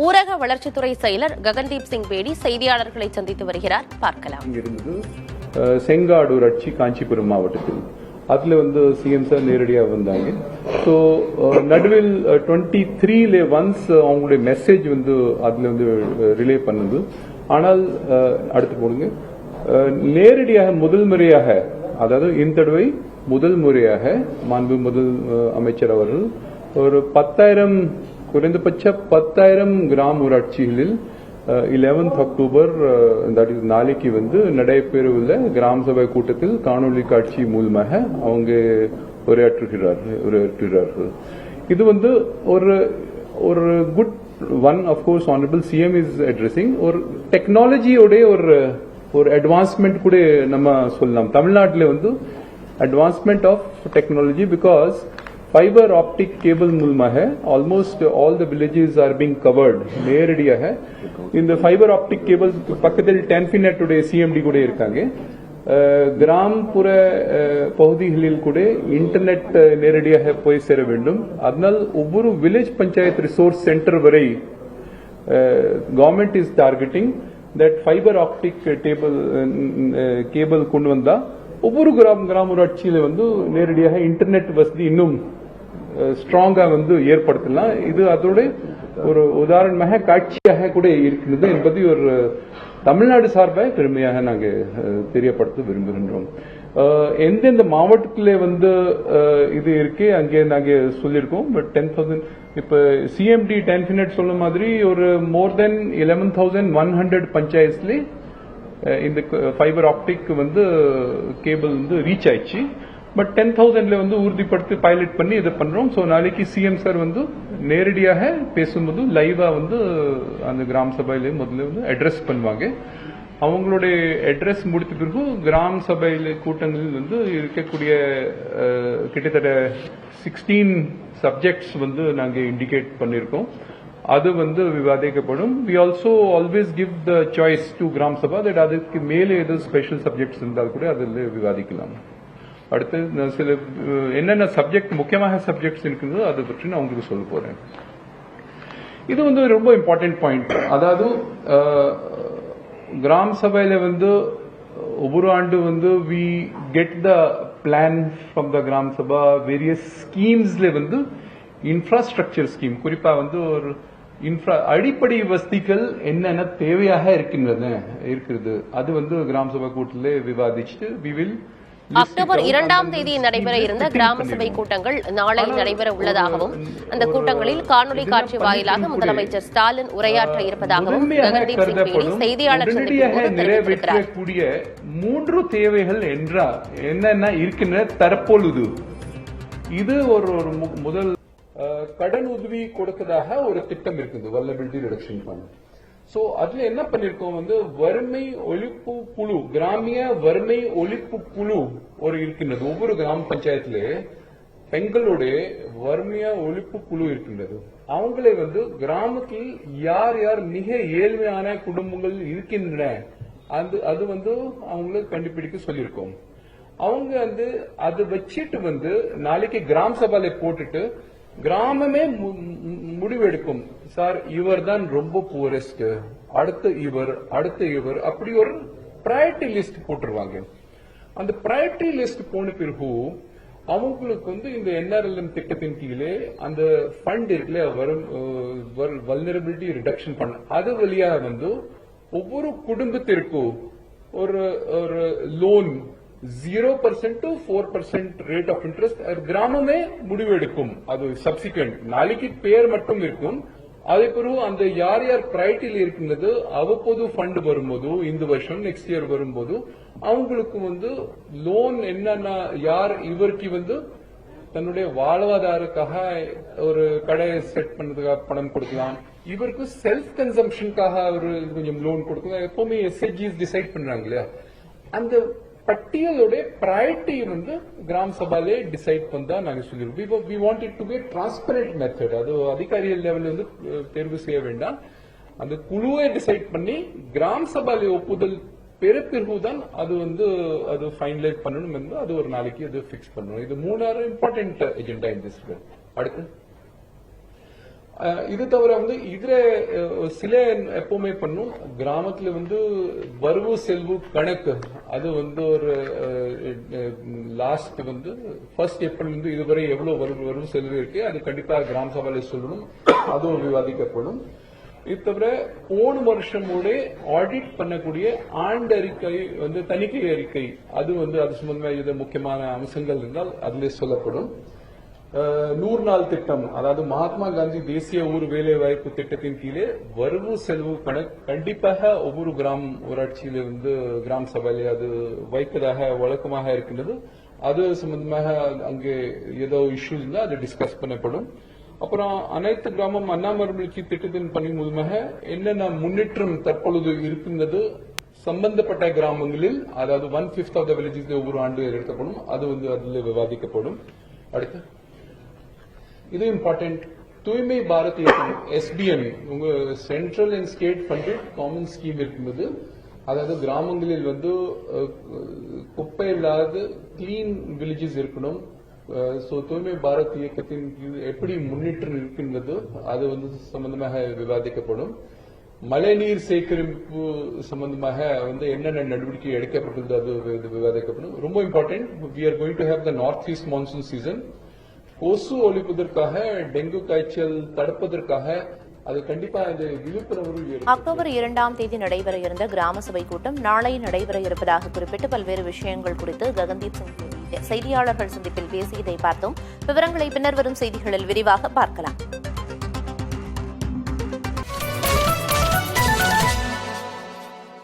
ஊரக வளர்ச்சித்துறை செயலர் ககன்தீப் சிங் பேடி செய்தியாளர்களை சந்தித்து வருகிறார். பார்க்கலாம். செங்காடூர் அட்சி காஞ்சிபுரம் மாவட்டத்தில் அதுல சிஎம் சார் நேரடியாக வந்தாங்க. ஸோ நடுவில் 23 ஒன்ஸ் அவங்களுடைய மெசேஜ் அதுல ரிலே பண்ணுது. ஆனால் அடுத்து போடுங்க, நேரடியாக முதல் முறையாக, அதாவது இந்த தடவை முதல் முறையாக மாண்பு முதல் அமைச்சர் அவர்கள் ஒரு 10,000 குறைந்தபட்ச 10,000 கிராம ஊராட்சிகளில் 11th அக்டோபர் நாளைக்கு நடைபெறவுள்ள கிராம சபை கூட்டத்தில் காணொலி காட்சி மூலமாக அவங்க உரையாற்றுகிறார்கள். இது ஒரு good one. Of course honourable CM is addressing ஒரு டெக்னாலஜியோட ஒரு அட்வான்ஸ்மெண்ட் கூட நம்ம சொல்லலாம். தமிழ்நாட்டில் advancement of technology, because fiber optic cable மூலமாக almost all the villages are being covered. நேரடியாக இந்த fiber optic cables பக்கத்தில் 10Finet உடைய CMD கூட இருக்காங்க. கிராமப்புற பகுதிகளில் கூட இன்டர்நெட் நேரடியாக போய் சேர வேண்டும். அதனால் ஒவ்வொரு வில்லேஜ் பஞ்சாயத்து ரிசோர்ஸ் சென்டர் வரை government is targeting that fibre optic cable கொண்டு வந்தா ஒவ்வொரு கிராம ஊராட்சியில நேரடியாக இன்டர்நெட் வசதி இன்னும் ஸ்ட்ராங்கா ஏற்படுத்தலாம். இது அதோட ஒரு உதாரணமாக காட்சியாக கூட இருக்கிறது என்பதை ஒரு தமிழ்நாடு சார்பாக பெருமையாக நாங்கள் தெரியப்படுத்த விரும்புகின்றோம். எந்தெந்த மாவட்டத்திலே இது இருக்கு அங்கே நாங்க சொல்லியிருக்கோம். பட் 10,000 இப்ப சிஎம்டி 10Finet சொல்ல மாதிரி ஒரு மோர் தென் 11,100 பஞ்சாயத்துல இந்த ஃபைபர் ஆப்டிக் கேபிள் ரீச் ஆயிடுச்சு. பட் 10,000ல உறுதிப்படுத்தி பைலட் பண்ணி இதை பண்றோம். ஸோ நாளைக்கு சிஎம் சார் நேரடியாக பேசும்போது லைவா அந்த கிராம சபையில முதல்ல அட்ரஸ் பண்ணுவாங்க. அவங்களுடைய அட்ரஸ் முடித்த பிறகு கிராம சபையில கூட்டங்களில் இருக்கக்கூடிய கிட்டத்தட்ட 16 சப்ஜெக்ட்ஸ் நாங்க இண்டிகேட் பண்ணிருக்கோம். அது விவாதிக்கப்படும். We also always give the choice to கிராம சபா that அதுக்கு மேலே ஏதாவது ஸ்பெஷல் சப்ஜெக்ட்ஸ் இருந்தால் கூட அதில் விவாதிக்கலாம். அடுத்து சில என்னென்ன சப்ஜெக்ட் முக்கியமாக சப்ஜெக்ட்ஸ் இருக்குதோ அதை பற்றி நான் உங்களுக்கு சொல்ல போறேன். இது ரொம்ப இம்பார்ட்டன்ட் பாயிண்ட். அதாவது கிராம சபையில ஒவ்வொரு ஆண்டு we get the plan from the கிராம சபா. வேரியஸ் ஸ்கீம்ஸ்ல இன்ஃப்ராஸ்ட்ரக்சர் ஸ்கீம், குறிப்பா ஒரு அடிப்படை வசதிகள் என்னென்ன தேவையாக இருக்கிறது அது கிராம சபை கூட்டத்தில் விவாதிச்சுட்டு we will அக்டோபர் 2ஆம் தேதி நடைபெற இருந்த கிராம சபை கூட்டங்கள் நாளை நடைபெற உள்ளதாகவும் அந்த கூட்டங்களில் காணொலி காட்சி வாயிலாக முதலமைச்சர் ஸ்டாலின் உரையாற்ற இருப்பதாகவும் ககன்தீப் சிங் பேடி செய்தியாளர் சந்திப்பில் தெரிவித்திருக்கிறார். 3 தேவைகள் என்றால் என்னென்ன இருக்கின்ற தற்பொழுது இது ஒரு முதல் கடன் உதவி கொடுக்கதாக ஒரு திட்டம் இருக்குது, வல்னரபிலிட்டி ரிடக்ஷன் ஃபண்ட். சோ அதுல என்ன பண்ணிருக்கோம், வறுமை ஒழிப்பு குழு, கிராமிய வறுமை ஒழிப்பு குழு ஒரு இருக்கின்றது. ஒவ்வொரு கிராம பஞ்சாயத்துல பெண்களுடைய வறுமைய ஒழிப்பு குழு இருக்கின்றது. அவங்களை கிராமத்தில் யார் யார் மிக ஏழ்மையான குடும்பங்கள் இருக்கின்றன அது அவங்களை கண்டுபிடிக்க சொல்லியிருக்கோம். அவங்க அதை வச்சிட்டு நாளைக்கு கிராம சபால போட்டுட்டு கிராமமே முடிவெடுக்கும், சார் இவர் தான் ரொம்ப புவரெஸ்ட், அடுத்து இவர் அப்படி ஒரு ப்ரையாரிட்டி லிஸ்ட் போட்டுருவாங்க. அந்த ப்ரையாரிட்டி லிஸ்ட் போன பிறகு அவங்களுக்கு இந்த என்ஆர்எல்எம் திட்டத்தின் கீழே அந்த ஃபண்ட் இருக்குல்ல, வல்னரபிலிட்டி ரிடக்ஷன் ஃபண்ட், அது வழியா ஒவ்வொரு குடும்பத்திற்கும் ஒரு loan 0% to 4% rate of interest கிராமமே முடிவெடுக்கும். அது சப்சிக்வெண்ட் நாளைக்கு பேர் மட்டும் இருக்கும். அதே பிறகு அந்த யார் யார் பிரையாரிட்டியில் இருக்கின்றது அவ்வப்போது ஃபண்ட் வரும்போது, இந்த வருஷம் நெக்ஸ்ட் இயர் வரும்போது அவங்களுக்கு லோன் என்னன்னா, யார் இவருக்கு தன்னுடைய வாழ்வாதாரத்துக்காக ஒரு கடை செட் பண்ணதுக்காக பணம் கொடுக்கலாம், இவருக்கு செல்ஃப் கன்சம்ஷனுக்காக ஒரு கொஞ்சம் லோன் கொடுக்கலாம். எப்பவுமே எஸ்ஹெச்ஜிஸ் டிசைட் பண்றாங்க இல்லையா, அந்த பட்டியலுடைய பிரையாரிட்டி கிராம சபாலே டிசைட் பண்ணா நாங்க சொல்லிருக்கோம். we want it to be a transparent method. அது அதிகாரிகள் லெவலில் தேர்வு செய்ய வேண்டாம். அந்த குழுவை டிசைட் பண்ணி கிராம சபாலே ஒப்புதல் பெற பிறகுதான் அது ஃபைனலைஸ் பண்ணணும். அது ஒரு நாளைக்கு அது பிக்ஸ் பண்ணணும். இது 3 இம்பார்ட்டன்ட் எஜெண்டா இன் திஸ். அடுத்து இது தவிர இதுல சில எப்பவுமே பண்ணும் கிராமத்துல வரவு செலவு கணக்கு அது ஒரு லாஸ்ட் ஃபர்ஸ்ட் ஏப்ரல் இதுவரை எவ்வளவு வரவு செலவு இருக்கு அது கண்டிப்பா கிராம சபையில சொல்லணும், அதுவும் விவாதிக்கப்படும். இது தவிர போன வருஷமோட ஆடிட் பண்ணக்கூடிய ஆண்டு அறிக்கை தணிக்கை அறிக்கை அது அது சம்பந்தமா இது முக்கியமான அம்சங்கள் இருந்தால் அதுல சொல்லப்படும். 100 நாள் திட்டம், அதாவது மகாத்மா காந்தி தேசிய ஊர் வேலை வாய்ப்பு திட்டத்தின் கீழே வரவு செலவு கணக்கு கண்டிப்பாக ஒவ்வொரு ஊராட்சியில கிராம சபையில அது வைப்பதாக வழக்கமாக இருக்கின்றது. அது சம்பந்தமாக அங்கே ஏதோ இஷ்யூஸ் இருந்தால் அது டிஸ்கஸ் பண்ணப்படும். அப்புறம் அனைத்து கிராமம் அண்ணா மறுமலர்ச்சி திட்டத்தின் பணி மூலமாக என்னென்ன முன்னேற்றம் தற்பொழுது இருக்கின்றது சம்பந்தப்பட்ட கிராமங்களில், அதாவது 1/5 ஆஃப் த வில்லேஜஸ் ஒவ்வொரு ஆண்டு எடுக்கப்படும், அது அதில் விவாதிக்கப்படும். அடுத்து இது இம்பார்ட்டன்ட், தூய்மை பாரத் இயக்கம் SBM உங்க central and state funded common scheme இருக்கின்றது. அதாவது கிராமங்களில் குப்பை இல்லாத கிளீன் வில்லேஜஸ் இருக்கணும். தூய்மை பாரத் இயக்கத்தின் எப்படி முன்னேற்றம் இருக்கின்றது அது சம்பந்தமாக விவாதிக்கப்படும். மழைநீர் சேகரிப்பு சம்பந்தமாக என்னென்ன நடவடிக்கை எடுக்கப்பட்டது அது விவாதிக்கப்படும். ரொம்ப important, we are going to have the north east monsoon season. கொசு ஒழிப்பதற்காக, டெங்கு காய்ச்சல் தடுப்பதற்காக அது கண்டிப்பா இது விழிப்புணர்வு. அக்டோபர் 2ஆம் தேதி நடைபெற இருந்த கிராம சபை கூட்டம் நாளை நடைபெற இருப்பதாக குறிப்பிட்டு பல்வேறு விஷயங்கள் குறித்து ககன்தீப் சிங் செய்தியாளர்கள் சந்திப்பில் பேசியதை பார்த்தோம். விவரங்களை பின்னர் வரும் செய்திகளில் விரிவாக பார்க்கலாம்.